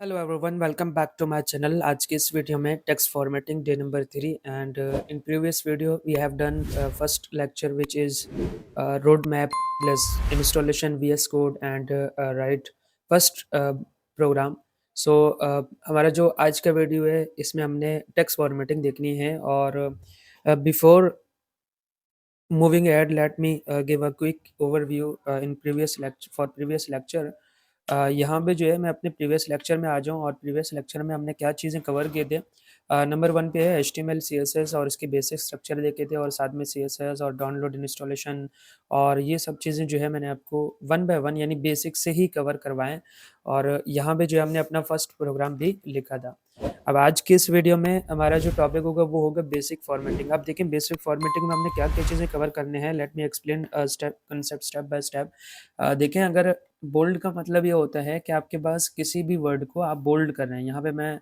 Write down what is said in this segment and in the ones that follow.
Hello everyone, welcome back to my channel. आज की इस वीडियो में text formatting day number 3 and in previous video we have done first lecture which is road map plus installation VS code and write first program. So हमारा जो आज का video है इसमें हमने टेक्स्ट फॉर्मेटिंग देखनी है। और before moving ahead, let me give a quick overview in previous lecture for previous lecture। यहाँ पे जो है मैं अपने प्रीवियस लेक्चर में आ जाऊँ और प्रीवियस लेक्चर में हमने क्या चीज़ें कवर किए थे। नंबर 1 पे है HTML CSS और इसके बेसिक स्ट्रक्चर देखे थे, और साथ में CSS और डाउनलोड इंस्टॉलेशन और ये सब चीज़ें जो है मैंने आपको वन बाय वन यानी बेसिक से ही कवर करवाएँ। और यहाँ पे जो है हमने अपना फर्स्ट प्रोग्राम भी लिखा था। अब आज की इस वीडियो में हमारा जो टॉपिक होगा वो होगा बेसिक फॉर्मेटिंग। अब देखिए बेसिक फॉर्मेटिंग में हमने क्या-क्या चीज़ें कवर करने हैं। Let me explain step by step. देखें, अगर बोल्ड का मतलब ये होता है कि आपके पास किसी भी वर्ड को आप बोल्ड कर रहे हैं। यहाँ पे मैं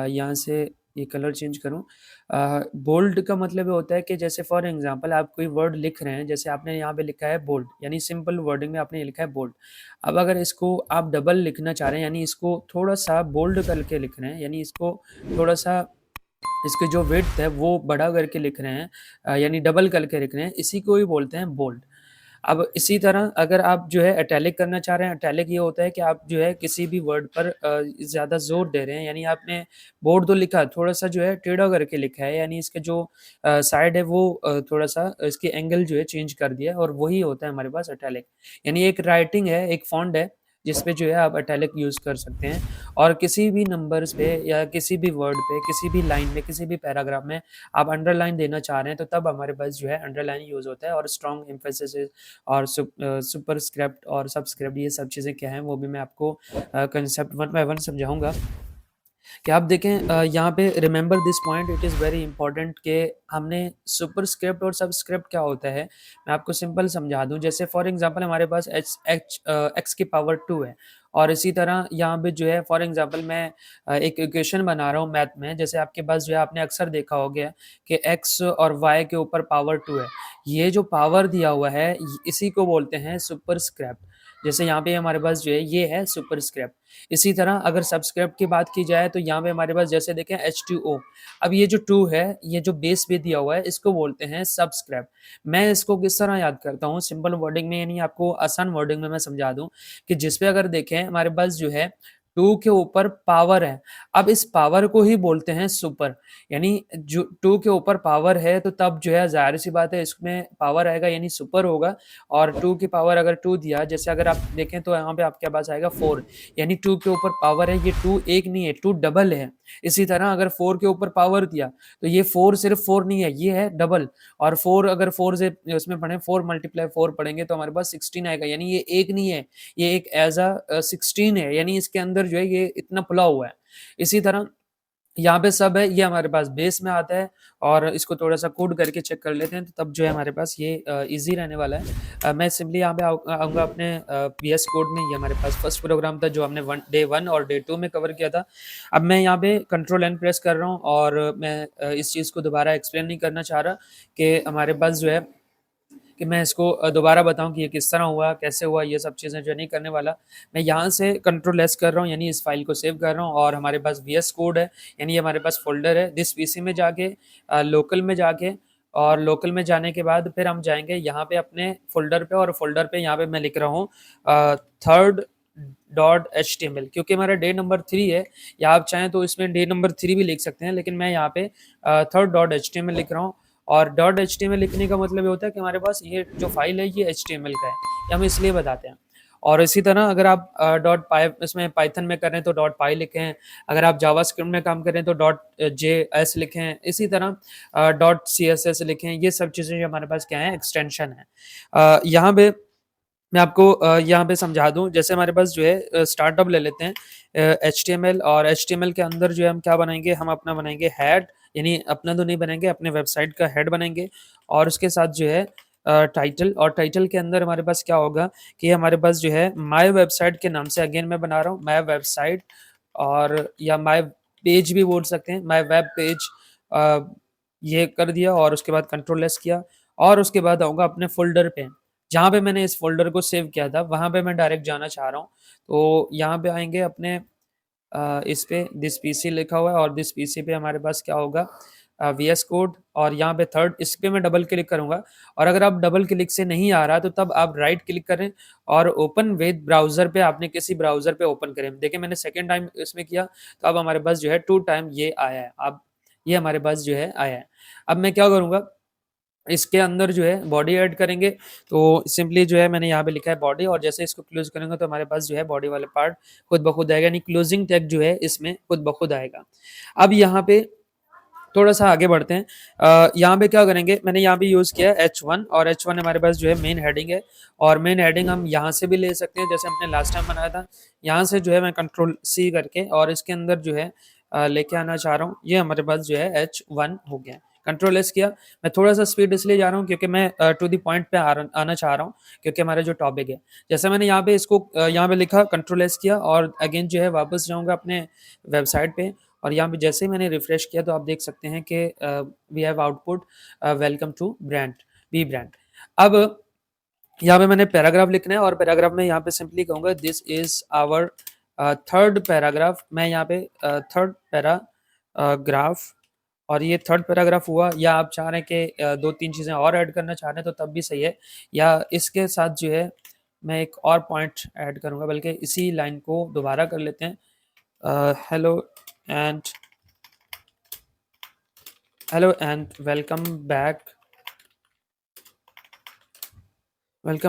यहाँ से ये कलर चेंज करूँ। बोल्ड का मतलब ये होता है कि जैसे फॉर एग्ज़ाम्पल आप कोई वर्ड लिख रहे हैं, जैसे आपने यहाँ पे लिखा है बोल्ड यानी सिंपल वर्डिंग में आपने ये लिखा है बोल्ड। अब अगर इसको आप डबल लिखना चाह रहे हैं यानी इसको थोड़ा-सा बोल्ड करके लिख रहे हैं, यानी इसको थोड़ा-सा इसकी जो विड्थ है वो बड़ा करके लिख रहे हैं, यानी डबल करके लिख रहे हैं, इसी को ही बोलते हैं बोल्ड। अब इसी तरह अगर आप जो है इटैलिक करना चाह रहे हैं, इटैलिक ये होता है कि आप जो है किसी भी वर्ड पर ज़्यादा ज़ोर दे रहे हैं, यानी आपने बोर्ड तो लिखा, थोड़ा-सा जो है टेढ़ा करके लिखा है, यानी इसके जो साइड है वो थोड़ा-सा इसकी एंगल जो है चेंज कर दिया है, और वही होता है हमारे पास इटैलिक। यानी एक राइटिंग है, एक फ़ॉन्ट है, जिसपे जो है आप इटैलिक यूज़ कर सकते हैं। और किसी भी नंबर्स पे या किसी भी वर्ड पे, किसी भी लाइन में, किसी भी पैराग्राफ में आप अंडरलाइन देना चाह रहे हैं, तो तब हमारे पास जो है अंडरलाइन यूज़ होता है। और स्ट्रॉन्ग एम्फेसिस और सुपरस्क्रिप्ट और सबस्क्रिप्ट, ये सब चीज़ें क्या हैं वो भी मैं आपको कंसेप्ट वन बाय वन समझाऊँगा। कि आप देखें, यहाँ पे remember this point, it is very important कि हमने सुपरस्क्रिप्ट और सबस्क्रिप्ट क्या होता है, मैं आपको सिंपल समझा दूँ। जैसे फॉर एग्ज़ाम्पल हमारे पास एक्स की पावर 2 है, और इसी तरह यहाँ पे जो है फॉर एग्ज़ाम्पल मैं एक इक्वेशन बना रहा हूँ मैथ में, जैसे आपके पास जो है आपने अक्सर देखा हो गया कि एक्स और वाई के ऊपर पावर 2 है। ये जो पावर दिया हुआ है इसी को बोलते हैं सुपरस्क्रिप्ट। जैसे यहाँ पे हमारे पास जो है ये है सुपरस्क्रिप्ट। इसी तरह अगर सबस्क्रिप्ट की बात की जाए तो यहाँ पे हमारे पास जैसे देखें H2O। अब ये जो 2 है, ये जो बेस पे दिया हुआ है, इसको बोलते हैं सबस्क्रिप्ट। मैं इसको किस तरह याद करता हूँ सिंपल वर्डिंग में, यानी आपको आसान वर्डिंग में मैं समझा दूँ कि जिस पे अगर देखें हमारे पास जो है 2 के ऊपर पावर है। अब इस पावर को ही बोलते हैं सुपर। यानी जो 2 के ऊपर पावर है तो तब जो है ज़ाहिर-सी बात है इसमें पावर आएगा यानी सुपर होगा। और 2 की पावर अगर 2 दिया, जैसे अगर आप देखें तो यहाँ पे आपके पास आएगा 4, यानी 2 के ऊपर पावर है, ये 2 एक नहीं है, 2 डबल है। इसी तरह अगर 4 के ऊपर पावर दिया, तो ये 4 सिर्फ 4 नहीं है, ये है डबल। और 4 अगर 4 से उसमें पढ़ें, 4 मल्टीप्लाई 4 पढ़ेंगे तो हमारे पास 16 आएगा, यानी ये एक नहीं है, ये एक एज़ 16 है, यानी इसके अंदर जो है ये इतना खुला हुआ है। इसी तरह यहाँ पे सब है, ये हमारे पास बेस में आता है, और इसको थोड़ा-सा कोड करके चेक कर लेते हैं, तो तब जो है हमारे पास ये ईज़ी रहने वाला है। मैं सिंपली यहाँ पे आऊँगा अपने वीएस कोड में। ये हमारे पास फर्स्ट प्रोग्राम था जो हमने डे 1 और डे 2 में कवर किया था। अब मैं यहाँ पे कंट्रोल एन प्रेस कर रहा हूँ, और मैं इस चीज़ को दोबारा एक्सप्लेन नहीं करना चाह रहा कि हमारे पास जो है कि मैं इसको दोबारा बताऊँ कि ये किस तरह हुआ, कैसे हुआ, ये सब चीज़ें जो नहीं करने वाला। मैं यहाँ से कंट्रोल एस कर रहा हूँ, यानी इस फ़ाइल को सेव कर रहा हूँ, और हमारे पास वीएस कोड है, यानी हमारे पास फ़ोल्डर है। दिस पीसी में जाके लोकल में जाके, और लोकल में जाने के बाद फिर हम जाएँगे यहाँ पे अपने फ़ोल्डर पे, और फ़ोल्डर पे यहाँ पे मैं लिख रहा हूँ थर्ड डॉट एचटीएमएल, क्योंकि हमारा डे नंबर 3 है, या आप चाहें तो इसमें डे नंबर 3 भी लिख सकते हैं, लेकिन मैं यहाँ पे थर्ड डॉट एचटीएमएल लिख रहा हूँ। और डॉट एचटीएमएल लिखने का मतलब ये होता है कि हमारे पास ये जो फाइल है ये एचटीएमएल का है, ये हम इसलिए बताते हैं। और इसी तरह अगर आप डॉट पाई इसमें पाइथन में कर रहे हैं तो डॉट पाई लिखें, अगर आप जावास्क्रिप्ट में काम कर रहे हैं तो डॉट जेएस लिखें, इसी तरह डॉट सीएसएस लिखें। ये सब चीज़ें जो हमारे पास क्या है, एक्सटेंशन है। यहाँ पे मैं आपको यहाँ पे समझा दूँ, जैसे हमारे पास जो है स्टार्टअप ले लेते हैं एचटीएमएल, और एचटीएमएल के अंदर जो है हम क्या बनाएँगे, हम अपना बनाएँगे हेड, यानी अपना तो नहीं बनाएँगे, अपने वेबसाइट का हेड बनाएँगे, और उसके साथ जो है टाइटल, और टाइटल के अंदर हमारे पास क्या होगा कि हमारे पास जो है माय वेबसाइट के नाम से अगेन मैं बना रहा हूँ माय वेबसाइट, और या माय पेज भी बोल सकते हैं, माय वेब पेज। अ, ये कर दिया, और उसके बाद कंट्रोल एस किया, और उसके बाद आऊँगा अपने फ़ोल्डर पे। जहाँ पे मैंने इस फ़ोल्डर को सेव किया था, वहाँ पे मैं डायरेक्ट जाना चाह रहा हूँ। तो यहाँ पे आएँगे अपने इस पे दिस पीसी लिखा हुआ है और दिस पीसी पे हमारे पास क्या होगा, वीएस कोड, और यहाँ पे थर्ड इस पे मैं डबल क्लिक करूंगा। और अगर आप डबल क्लिक से नहीं आ रहा तो तब आप राइट क्लिक करें और ओपन विद ब्राउजर पे आपने किसी ब्राउजर पे ओपन करें। देखिए मैंने सेकेंड टाइम इसमें किया तो अब हमारे पास जो है 2 टाइम ये आया है। अब ये हमारे पास जो है आया है। अब मैं क्या करूंगा, इसके अंदर जो है बॉडी ऐड करेंगे। तो सिंपली जो है मैंने यहाँ पे लिखा है बॉडी, और जैसे इसको क्लोज करेंगे तो हमारे पास जो है बॉडी वाला पार्ट खुद ब खुद आएगा, यानी क्लोजिंग टैग जो है इसमें खुद ब खुद आएगा। अब यहाँ पे थोड़ा सा आगे बढ़ते हैं। यहाँ पे क्या करेंगे, मैंने यहाँ पे यूज किया है H1, और H1 हमारे पास जो है मेन हेडिंग है, और मेन हेडिंग हम यहाँ से भी ले सकते हैं जैसे हमने लास्ट टाइम बनाया था। यहाँ से जो है मैं कंट्रोल C करके और इसके अंदर जो है लेके आना चाह रहा हूँ। ये हमारे पास जो है H1 हो गया। कंट्रोल एस किया। मैं थोड़ा सा स्पीड इसलिए जा रहा हूँ क्योंकि मैं टू द पॉइंट पे आना चाह रहा हूँ, क्योंकि हमारा जो टॉपिक है, जैसे मैंने यहाँ पे इसको यहाँ पे लिखा, कंट्रोल एस किया और अगेन जो है वापस जाऊँगा अपने वेबसाइट पे, और यहाँ पे जैसे ही मैंने रिफ्रेश किया तो आप देख सकते हैं कि we have output welcome to brand B brand. अब यहाँ पे मैंने पैराग्राफ लिखना है और पैराग्राफ में यहाँ पे सिंपली कहूँगा this is our third paragraph. मैं यहाँ पे थर्ड पैराग्राफ, और ये थर्ड पैराग्राफ हुआ, या आप चाह रहे हैं कि दो तीन चीज़ें और ऐड करना चाह रहे हैं तो तब भी सही है, या इसके साथ जो है मैं एक और पॉइंट ऐड करूँगा, बल्कि इसी लाइन को दोबारा कर लेते हैं। Hello and welcome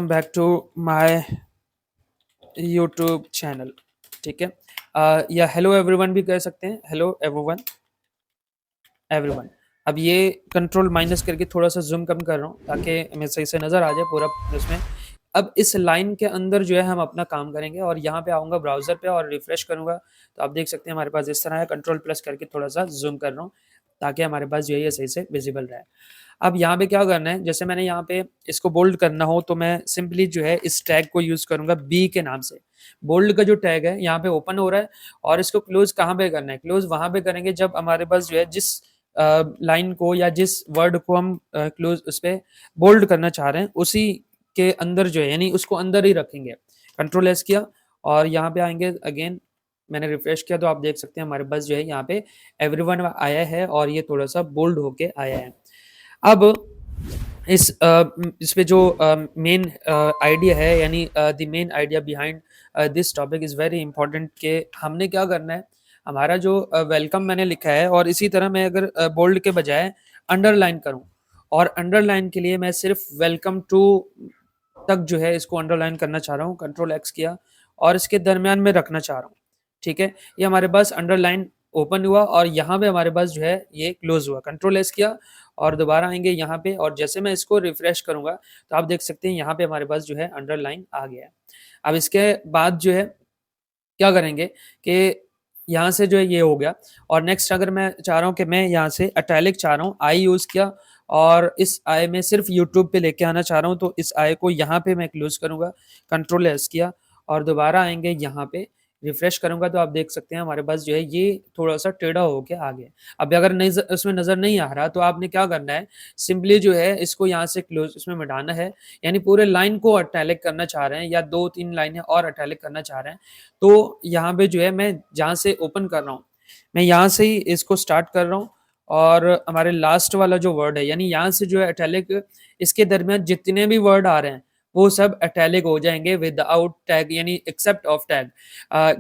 back to my YouTube channel. ठीक है, या हेलो एवरीवन भी कह सकते हैं, हेलो एवरीवन। अब ये कंट्रोल माइनस करके थोड़ा सा जूम कम कर रहा हूँ ताकि हमें सही से नज़र आ जाए पूरा उसमें। अब इस लाइन के अंदर जो है हम अपना काम करेंगे, और यहाँ पे आऊँगा ब्राउज़र पे और रिफ्रेश करूँगा तो आप देख सकते हैं हमारे पास इस तरह है। कंट्रोल प्लस करके थोड़ा सा जूम कर रहा हूँ ताकि हमारे पास जो है ये सही से विजिबल रहे। अब यहाँ पे क्या करना है, जैसे मैंने यहाँ पे इसको बोल्ड करना हो तो मैं सिंपली जो है इस टैग को यूज़ करूँगा बी के नाम से। बोल्ड का जो टैग है यहाँ पे ओपन हो रहा है, और इसको क्लोज कहाँ पे करना है, क्लोज वहाँ पे करेंगे जब हमारे पास जो है जिस लाइन को या जिस वर्ड को हम क्लोज उस पे बोल्ड करना चाह रहे हैं उसी के अंदर जो है, यानी उसको अंदर ही रखेंगे। कंट्रोल एस किया और यहाँ पे आएंगे, अगेन मैंने रिफ्रेश किया तो आप देख सकते हैं हमारे पास जो है यहाँ पे एवरीवन आया है और ये थोड़ा सा बोल्ड होके आया है। अब इस पे जो मेन आइडिया है, यानी the main idea behind this topic is very important, कि हमने क्या करना है, हमारा जो वेलकम मैंने लिखा है, और इसी तरह मैं अगर बोल्ड के बजाय अंडरलाइन करूं, और अंडरलाइन के लिए मैं सिर्फ वेलकम टू तक जो है इसको अंडरलाइन करना चाह रहा हूँ। कंट्रोल एक्स किया और इसके दरमियान में रखना चाह रहा हूँ। ठीक है, ये हमारे पास अंडरलाइन ओपन हुआ और यहाँ पे हमारे पास जो है ये क्लोज हुआ। कंट्रोल एस किया और दोबारा आएंगे यहाँ पे, और जैसे मैं इसको रिफ्रेश करूंगा तो आप देख सकते हैं यहाँ पे हमारे पास जो है अंडरलाइन आ गया है। अब इसके बाद जो है क्या करेंगे कि यहाँ से जो है ये हो गया, और नेक्स्ट अगर मैं चाह रहा हूँ कि मैं यहाँ से इटैलिक चाह रहा हूँ, आई यूज़ किया और इस आई में सिर्फ यूट्यूब पे लेके आना चाह रहा हूँ, तो इस आई को यहाँ पे मैं क्लोज करूँगा। कंट्रोल एस किया और दोबारा आएंगे यहाँ पे, रिफ्रेश करूँगा तो आप देख सकते हैं हमारे पास जो है ये थोड़ा सा टेढ़ा होके आ गया। अब अगर उसमें नज़र नहीं आ रहा तो आपने क्या करना है, सिंपली जो है इसको यहाँ से क्लोज इसमें मिटाना है, यानी पूरे लाइन को इटैलिक करना चाह रहे हैं या दो तीन लाइनें और इटैलिक करना चाह रहे हैं, तो यहाँ पे जो है मैं जहाँ से ओपन कर रहा हूँ मैं यहाँ से ही इसको स्टार्ट कर रहा हूँ, और हमारे लास्ट वाला जो वर्ड है, यानी यहाँ से जो है इटैलिक, इसके दरमियान जितने भी वर्ड आ रहे हैं वो सब इटैलिक हो जाएंगे विदाउट टैग, यानी एक्सेप्ट ऑफ टैग।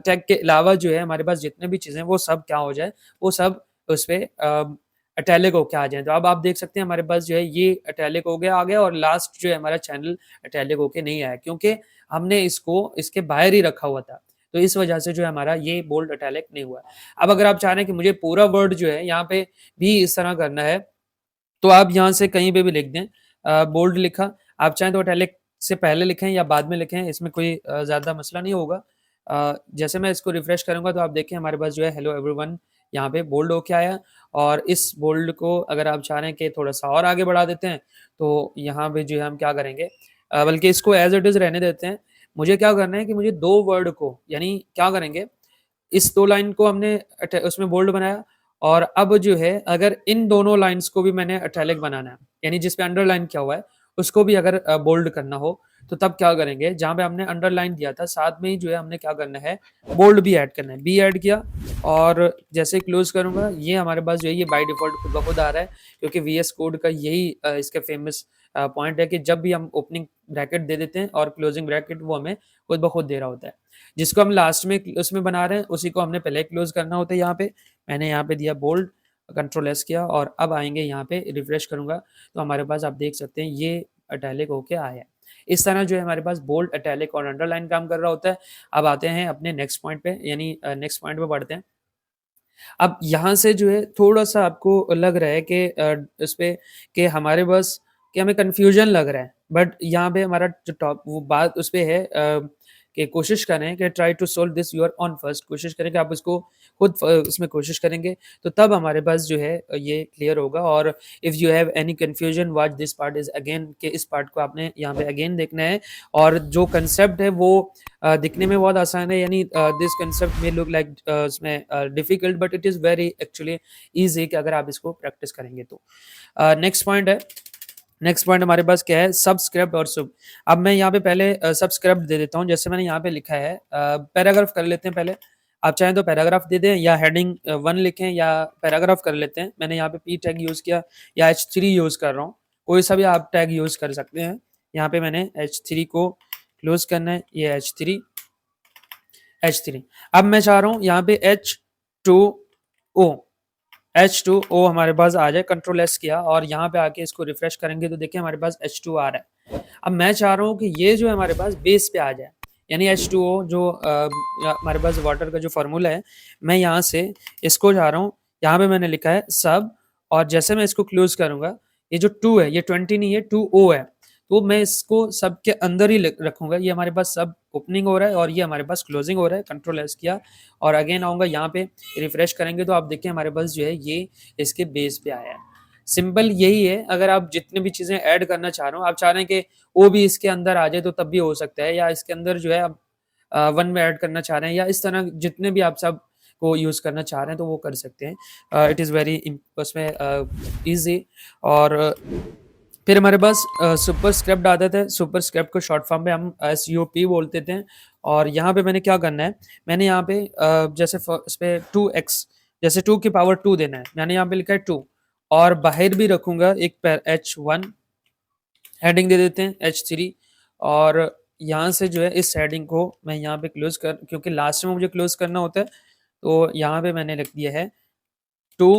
टैग के अलावा जो है हमारे पास जितने भी चीज़ें वो सब क्या हो जाए, वो सब उस पर इटैलिक होके आ जाए। तो अब आप देख सकते हैं हमारे पास जो है ये इटैलिक हो गया आ गया, और लास्ट जो है हमारा चैनल इटैलिक होके नहीं आया क्योंकि हमने इसको इसके बाहर ही रखा हुआ था, तो इस वजह से जो है हमारा ये बोल्ड इटैलिक नहीं हुआ। अब अगर आप चाह रहे हैं कि मुझे पूरा वर्ड जो है यहाँ पे भी इस तरह करना है, तो आप यहाँ से कहीं पे भी लिख दें। बोल्ड लिखा, आप चाहें तो इटैलिक से पहले लिखें या बाद में लिखें, इसमें कोई ज़्यादा मसला नहीं होगा। जैसे मैं इसको रिफ्रेश करूँगा तो आप देखें हमारे पास जो है हेलो एवरीवन यहाँ पे बोल्ड होके आया, और इस बोल्ड को अगर आप चाह रहे हैं कि थोड़ा-सा और आगे बढ़ा देते हैं, तो यहाँ पे जो है हम क्या करेंगे, बल्कि इसको एज़ इट इज़ रहने देते हैं। मुझे क्या करना है कि मुझे 2 वर्ड को, यानी क्या करेंगे, इस 2 लाइन को हमने उसमें बोल्ड बनाया, और अब जो है अगर इन दोनों लाइन्स को भी मैंने इटैलिक बनाना है, यानी जिस पे अंडरलाइन किया हुआ है उसको भी अगर बोल्ड करना हो, तो तब क्या करेंगे, जहाँ पे हमने अंडरलाइन दिया था साथ में ही जो है हमने क्या करना है, बोल्ड भी ऐड करना है। बी ऐड किया और जैसे क्लोज करूंगा ये हमारे पास जो है ये बाय डिफॉल्ट खुद ब खुद आ रहा है, क्योंकि वीएस कोड का यही इसका फेमस पॉइंट है कि जब भी हम ओपनिंग ब्रैकेट दे देते हैं और क्लोजिंग ब्रैकेट वो हमें खुद ब खुद दे रहा होता है। जिसको हम लास्ट में उसमें बना रहे हैं उसी को हमने पहले क्लोज करना होता है। यहाँ पे मैंने यहाँ पे दिया बोल्ड, कंट्रोल एस किया और अब आएंगे यहाँ पे रिफ्रेश करूंगा तो हमारे पास आप देख सकते हैं ये अटैलिक होके आया है। इस तरह जो है हमारे पास बोल्ड, अटैलिक और अंडरलाइन काम कर रहा होता है। अब आते हैं अपने नेक्स्ट पॉइंट पे, यानी नेक्स्ट पॉइंट पे बढ़ते हैं। अब यहाँ से जो है थोड़ा-सा आपको लग रहा है कि इस पे कि हमारे पास कि हमें कन्फ्यूज़न लग रहा है। बट यहाँ पे हमारा जो टॉप वो बात उस पे है कि कोशिश करें कि try to solve this your own first. कोशिश करें कि आप इसको खुद उसमें कोशिश करेंगे, तो तब हमारे पास जो है ये क्लियर होगा। और if you have any confusion watch this part is again, कि इस पार्ट को आपने यहाँ पे अगेन देखना है। और जो कंसेप्ट है वो दिखने में बहुत आसान है, यानी दिस कंसेप्ट में लुक लाइक उसमें difficult, but it is very actually easy कि अगर आप इसको प्रैक्टिस करेंगे तो। नेक्स्ट पॉइंट है, नेक्स्ट पॉइंट हमारे पास क्या है, सबस्क्रिप्ट और सुब। अब मैं यहाँ पे पहले सबस्क्रिप्ट दे देता हूँ, जैसे मैंने यहाँ पे लिखा है पैराग्राफ कर लेते हैं पहले। आप चाहें तो पैराग्राफ दे दें या हेडिंग 1 लिखें या पैराग्राफ कर लेते हैं। मैंने यहाँ पे पी टैग यूज़ किया या H3 यूज़ कर रहा हूँ, कोई सा भी आप टैग यूज़ कर सकते हैं। यहाँ पे मैंने H3 को क्लोज करना है, ये H3। अब मैं चाह रहा हूँ यहाँ पे H2O हमारे पास आ जाए, कंट्रोल एस किया और यहाँ पे आके इसको रिफ्रेश करेंगे तो देखिए हमारे पास H2 आ रहा है। अब मैं चाह रहा हूँ कि ये जो है हमारे पास बेस पे आ जाए, यानी H2O जो हमारे पास वाटर का जो फार्मूला है, मैं यहाँ से इसको जा रहा हूँ, यहाँ पे मैंने लिखा है सब, और जैसे मैं इसको क्लोज करूंगा, ये जो 2 है ये 20 नहीं है, 2O है, तो मैं इसको सब के अंदर ही रखूंगा। ये हमारे पास सब ओपनिंग हो रहा है और ये हमारे पास क्लोजिंग हो रहा है। कंट्रोल एस किया और अगेन आऊंगा यहाँ पे, रिफ्रेश करेंगे तो आप देखिए हमारे पास जो है ये इसके बेस पे आया है। सिंपल यही है, अगर आप जितने भी चीजें ऐड करना चाह रहे हो, आप चाह रहे हैं कि वो भी इसके अंदर आ जाए तो तब भी हो सकता है, या इसके अंदर जो है आप 1 में ऐड करना चाह रहे हैं, या इस तरह जितने भी आप सब को यूज करना चाह रहे हैं तो वो कर सकते हैं। इट इज़ वेरी उसमें ईजी। और फिर हमारे पास सुपर स्क्रिप्ट आते थे। सुपर स्क्रिप्ट को शॉर्ट फॉर्म में हम SUP बोलते थे। और यहाँ पे मैंने क्या करना है, मैंने यहाँ पे जैसे इस पे 2x, जैसे 2 की पावर 2 देना है, मैंने यहाँ पे लिखा है 2 और बाहर भी रखूंगा एक H1 हेडिंग दे देते हैं, H3 और यहाँ से जो है इस हेडिंग को मैं यहाँ पे क्लोज कर, क्योंकि लास्ट में मुझे क्लोज करना होता है, तो यहाँ पे मैंने लिख दिया है 2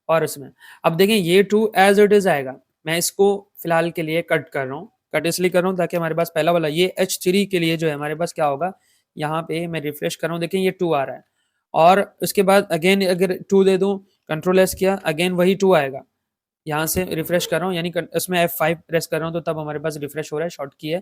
और इसमें। अब देखें ये 2 एज इट इज आएगा, मैं इसको फिलहाल के लिए कट कर रहा हूँ। कट इसलिए कर रहा हूँ ताकि हमारे पास पहला वाला ये H3 के लिए जो है हमारे पास क्या होगा, यहाँ पे मैं रिफ्रेश कर रहा हूँ, देखें ये 2 आ रहा है और उसके बाद अगेन अगर 2 दे दूँ, कंट्रोल एस किया, अगेन वही 2 आएगा। यहाँ से रिफ्रेश कर रहा हूँ, यानी उसमें F5 प्रेस कर रहा हूँ तो तब हमारे पास रिफ्रेश हो रहा है, शॉर्ट की है।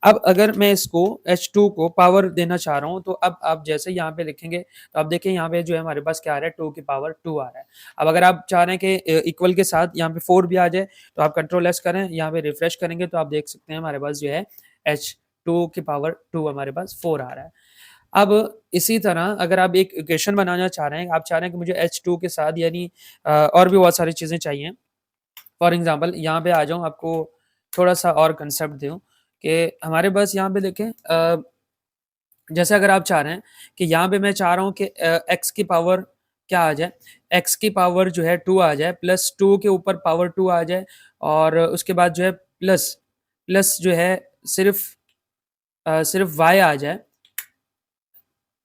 अब अगर मैं इसको H2 को पावर देना चाह रहा हूँ तो अब आप जैसे यहाँ पे लिखेंगे तो आप देखें यहाँ पे जो है हमारे पास क्या आ रहा है, 2 की पावर 2 आ रहा है। अब अगर आप चाह रहे हैं कि इक्वल के साथ यहाँ पे 4 भी आ जाए तो आप कंट्रोल एस करें, यहाँ पे रिफ्रेश करेंगे तो आप देख सकते हैं हमारे पास जो है H2 की पावर 2 हमारे पास 4 आ रहा है। अब इसी तरह अगर आप एक इक्वेशन बनाना चाह रहे हैं, आप चाह रहे हैं कि मुझे H2 के साथ यानी और भी बहुत सारी चीज़ें चाहिए। फॉर एग्जांपल यहाँ पे आ जाऊँ, आपको थोड़ा-सा और कंसेप्ट दूँ कि हमारे पास यहाँ पे देखें जैसे अगर आप चाह रहे हैं कि यहाँ पे मैं चाह रहा हूँ कि x की पावर क्या आ जाए, x की पावर जो है 2 आ जाए, प्लस 2 के ऊपर पावर 2 आ जाए और उसके बाद जो है प्लस प्लस जो है सिर्फ़ सिर्फ़ y आ जाए।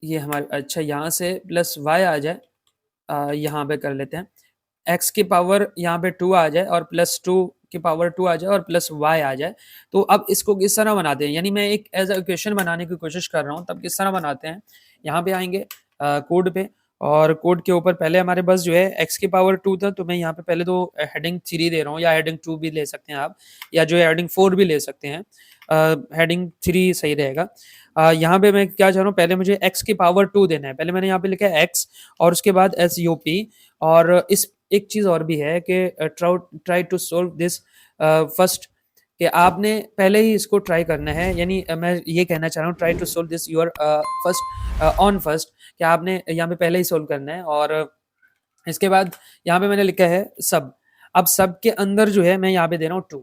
ये हमारे अच्छा यहाँ से प्लस y आ जाए, यहाँ पे कर लेते हैं। x की पावर यहाँ पे 2 आ जाए और प्लस 2 की पावर 2 आ जाए और प्लस y आ जाए। तो अब इसको किस तरह बनाते हैं, यानी मैं एक एज अ इक्वेशन बनाने की कोशिश कर रहा हूँ, तब किस तरह बनाते हैं। यहाँ पे आएंगे कोड पे और कोड के ऊपर पहले हमारे पास जो है x की पावर 2 था, तो मैं यहाँ पे पहले तो हेडिंग 3 दे रहा हूँ, या हेडिंग 2 भी ले सकते हैं आप, या जो है हेडिंग 4 भी ले सकते हैं। हेडिंग 3 सही रहेगा। यहाँ पे मैं क्या चाह रहा हूँ, पहले मुझे x की पावर 2 देना है, पहले मैंने यहाँ पे लिखा है x और उसके बाद SUP। और इस एक चीज़ और भी है कि try to solve this first, कि आपने पहले ही इसको ट्राई करना है, यानी मैं ये कहना चाह रहा हूँ try to solve this your first on first, कि आपने यहाँ पे पहले ही सोल्व करना है। और इसके बाद यहाँ पे मैंने लिखा है सब। अब सब के अंदर जो है मैं यहाँ पे दे रहा हूँ 2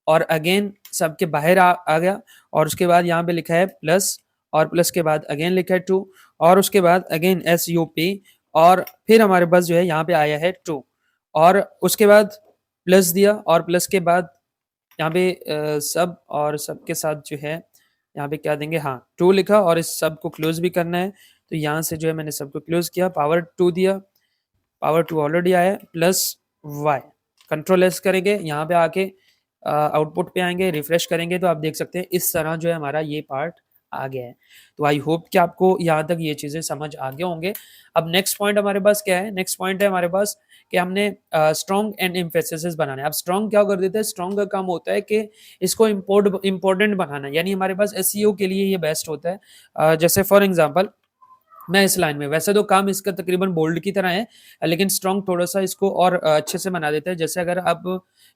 और अगेन सब के बाहर आ गया और उसके बाद यहाँ पे लिखा है प्लस, और प्लस के बाद अगेन लिखा है 2, और उसके बाद अगेन SUP, और फिर हमारे पास जो है यहाँ पे आया है 2, और उसके बाद प्लस दिया, और प्लस के बाद यहाँ पे सब, और सब के साथ जो है यहाँ पे क्या देंगे, हाँ 2 लिखा, और इस सब को क्लोज भी करना है, तो यहाँ से जो है मैंने सबको क्लोज किया, पावर 2 दिया, पावर 2 ऑलरेडी आया है, प्लस y, कंट्रोल एस करेंगे, यहाँ पे आके आउटपुट पे आएंगे, रिफ्रेश करेंगे, तो आप देख सकते हैं इस तरह जो है हमारा ये पार्ट आ गया है। तो आई होप कि आपको यहाँ तक ये चीज़ें समझ आ गए होंगे। अब नेक्स्ट पॉइंट हमारे पास क्या है, नेक्स्ट पॉइंट है हमारे पास कि हमने स्ट्रॉन्ग एंड एम्फेसिस बनाना है। अब स्ट्रॉन्ग क्या कर देते हैं, स्ट्रॉन्ग का काम होता है कि इसको इम्पोर्टेंट बनाना, यानी हमारे पास SEO के लिए ये बेस्ट होता है। जैसे फॉर एग्जाम्पल मैं इस लाइन में, वैसे तो काम इसका तकरीबन बोल्ड की तरह है, लेकिन स्ट्रॉन्ग थोड़ा सा इसको और अच्छे से बना देता है। जैसे अगर आप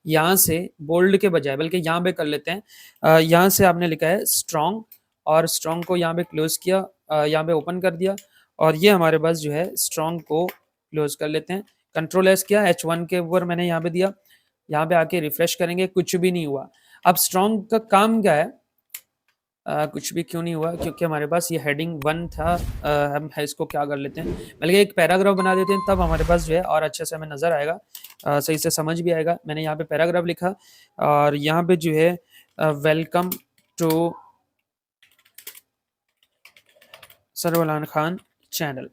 यहाँ से बोल्ड के बजाय बल्कि यहाँ पे कर लेते हैं, यहाँ से आपने लिखा है स्ट्रॉन्ग, और स्ट्रॉन्ग को यहाँ पे क्लोज किया, यहाँ पे ओपन कर दिया, और ये हमारे पास जो है स्ट्रॉन्ग को क्लोज कर लेते हैं, कंट्रोल एस किया, H1 के ऊपर मैंने यहाँ पे दिया, यहाँ पे आके रिफ्रेश करेंगे, कुछ भी नहीं हुआ। अब स्ट्रॉन्ग का काम क्या है, कुछ भी क्यों नहीं हुआ, क्योंकि हमारे पास ये हेडिंग 1 था। हम है इसको क्या कर लेते हैं, बल्कि एक पैराग्राफ बना देते हैं, तब हमारे पास जो है और अच्छे से हमें नज़र आएगा, सही से समझ भी आएगा। मैंने यहाँ पे पैराग्राफ लिखा, और यहाँ पे जो है वेलकम टू सरवलान खान चैनल।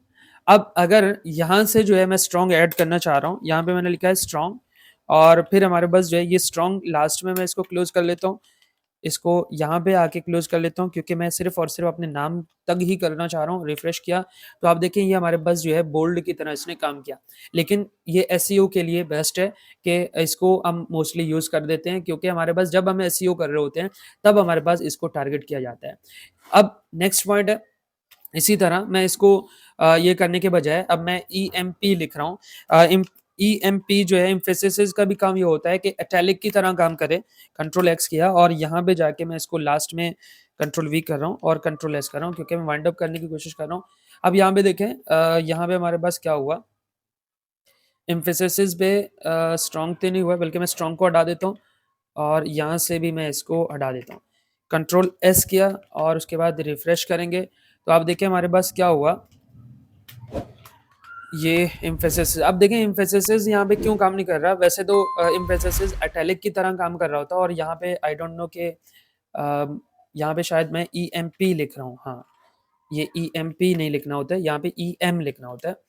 अब अगर यहाँ से जो है मैं स्ट्रॉन्ग ऐड करना चाह रहा हूँ, यहाँ पे मैंने लिखा है स्ट्रॉन्ग, और फिर हमारे पास जो है ये स्ट्रॉन्ग लास्ट में मैं इसको क्लोज कर लेता हूँ, इसको यहाँ पे आके क्लोज कर लेता हूँ, क्योंकि मैं सिर्फ और सिर्फ अपने नाम तक ही करना चाह रहा हूँ। रिफ्रेश किया तो आप देखें ये हमारे पास जो है बोल्ड की तरह इसने काम किया, लेकिन ये SEO के लिए बेस्ट है कि इसको हम मोस्टली यूज़ कर देते हैं, क्योंकि हमारे पास जब हम SEO कर रहे होते हैं तब हमारे पास इसको टारगेट किया जाता है। अब नेक्स्ट पॉइंट है, इसी तरह मैं इसको ये करने के बजाय अब मैं EMP लिख रहा हूँ। EMP जो है एम्फेसिस का भी काम ये होता है कि इटैलिक की तरह काम करे, कंट्रोल X किया, और यहाँ पे जाके मैं इसको लास्ट में कंट्रोल V कर रहा हूँ और कंट्रोल S कर रहा हूँ, क्योंकि मैं वाइंड अप करने की कोशिश कर रहा हूँ। अब यहाँ पे देखें, यहाँ पे हमारे पास क्या हुआ, एम्फेसिस पे स्ट्रॉन्ग तो नहीं हुआ, बल्कि मैं स्ट्रॉन्ग को हटा देता हूँ, और यहाँ से भी मैं इसको हटा देता हूँ, कंट्रोल S किया, और उसके बाद रिफ्रेश करेंगे, तो आप देखें हमारे पास क्या हुआ, ये एम्फेसिस। अब देखें एम्फेसिस यहाँ पे क्यों काम नहीं कर रहा, वैसे तो एम्फेसिस इटैलिक की तरह काम कर रहा होता, और यहाँ पे आई डोंट नो कि यहाँ पे शायद मैं EMP लिख रहा हूँ, हाँ ये EMP नहीं लिखना होता है, यहाँ पे EM लिखना होता है,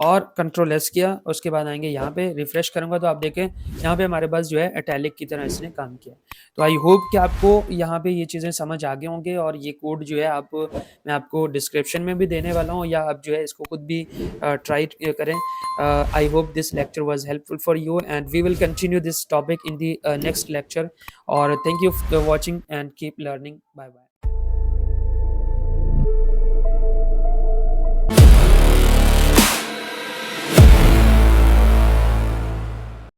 और कंट्रोल S किया, उसके बाद आएंगे यहाँ पे, रिफ्रेश करूंगा तो आप देखें यहाँ पे हमारे पास जो है इटैलिक की तरह इसने काम किया। तो आई होप कि आपको यहाँ पे ये चीज़ें समझ आ गए होंगे, और ये कोड जो है आप, मैं आपको डिस्क्रिप्शन में भी देने वाला हूँ, या आप जो है इसको खुद भी ट्राई करें। I hope this lecture was helpful for you, and we will continue this topic in the next lecture, और thank you for watching and keep learning. Bye bye.